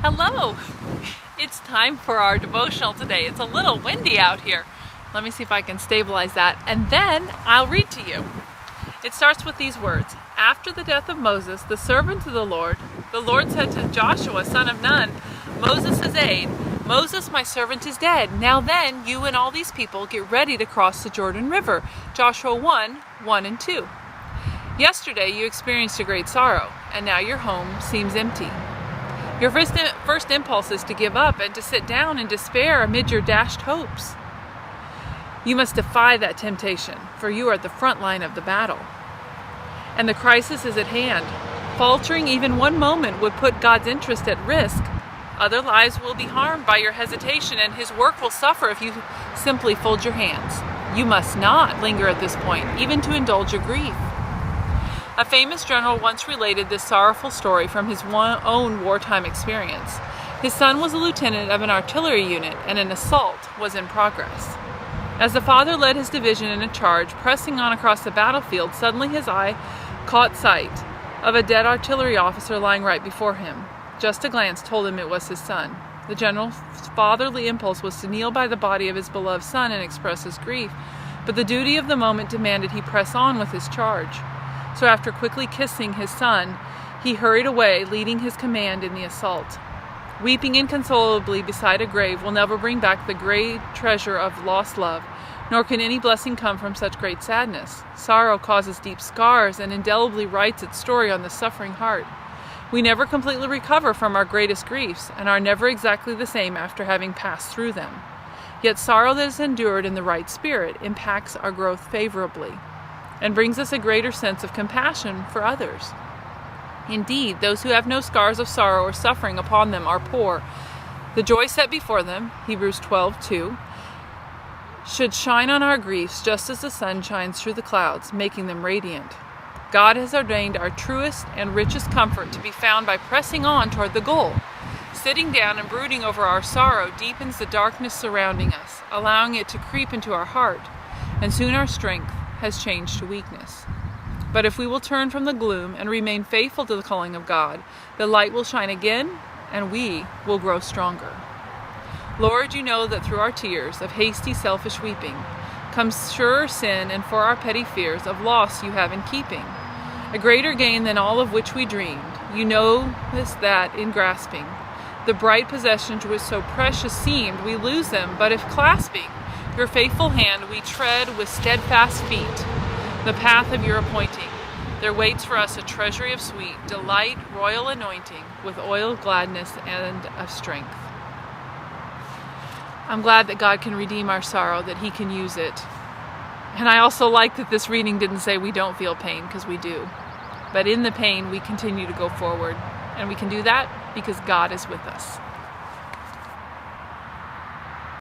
Hello! It's time for our devotional today. It's a little windy out here. Let me see if I can stabilize that, and then I'll read to you. It starts with these words. After the death of Moses, the servant of the Lord said to Joshua, son of Nun, Moses' aide, Moses, my servant, is dead. Now then, you and all these people get ready to cross the Jordan River. Joshua 1:1 and 2. Yesterday you experienced a great sorrow, and now your home seems empty. Your first impulse is to give up and to sit down in despair amid your dashed hopes. You must defy that temptation, for you are at the front line of the battle. And the crisis is at hand. Faltering even one moment would put God's interest at risk. Other lives will be harmed by your hesitation, and His work will suffer if you simply fold your hands. You must not linger at this point, even to indulge your grief. A famous general once related this sorrowful story from his own wartime experience. His son was a lieutenant of an artillery unit, and an assault was in progress. As the father led his division in a charge, pressing on across the battlefield, suddenly his eye caught sight of a dead artillery officer lying right before him. Just a glance told him it was his son. The general's fatherly impulse was to kneel by the body of his beloved son and express his grief, but the duty of the moment demanded he press on with his charge. So after quickly kissing his son, he hurried away, leading his command in the assault. Weeping inconsolably beside a grave will never bring back the great treasure of lost love, nor can any blessing come from such great sadness. Sorrow causes deep scars and indelibly writes its story on the suffering heart. We never completely recover from our greatest griefs, and are never exactly the same after having passed through them. Yet sorrow that is endured in the right spirit impacts our growth favorably, and brings us a greater sense of compassion for others. Indeed, those who have no scars of sorrow or suffering upon them are poor. The joy set before them, Hebrews 12:2, should shine on our griefs just as the sun shines through the clouds, making them radiant. God has ordained our truest and richest comfort to be found by pressing on toward the goal. Sitting down and brooding over our sorrow deepens the darkness surrounding us, allowing it to creep into our heart, and soon our strength has changed to weakness. But if we will turn from the gloom and remain faithful to the calling of God, the light will shine again, and we will grow stronger. Lord, you know that through our tears of hasty, selfish weeping comes surer sin, and for our petty fears of loss you have in keeping a greater gain than all of which we dreamed. You know this, that in grasping the bright possessions which so precious seemed, we lose them, but if clasping your faithful hand we tread with steadfast feet the path of your appointing, there waits for us a treasury of sweet delight, royal anointing, with oil of gladness and of strength. I'm glad that God can redeem our sorrow, that He can use it. And I also like that this reading didn't say we don't feel pain, because we do. But in the pain we continue to go forward, and we can do that because God is with us.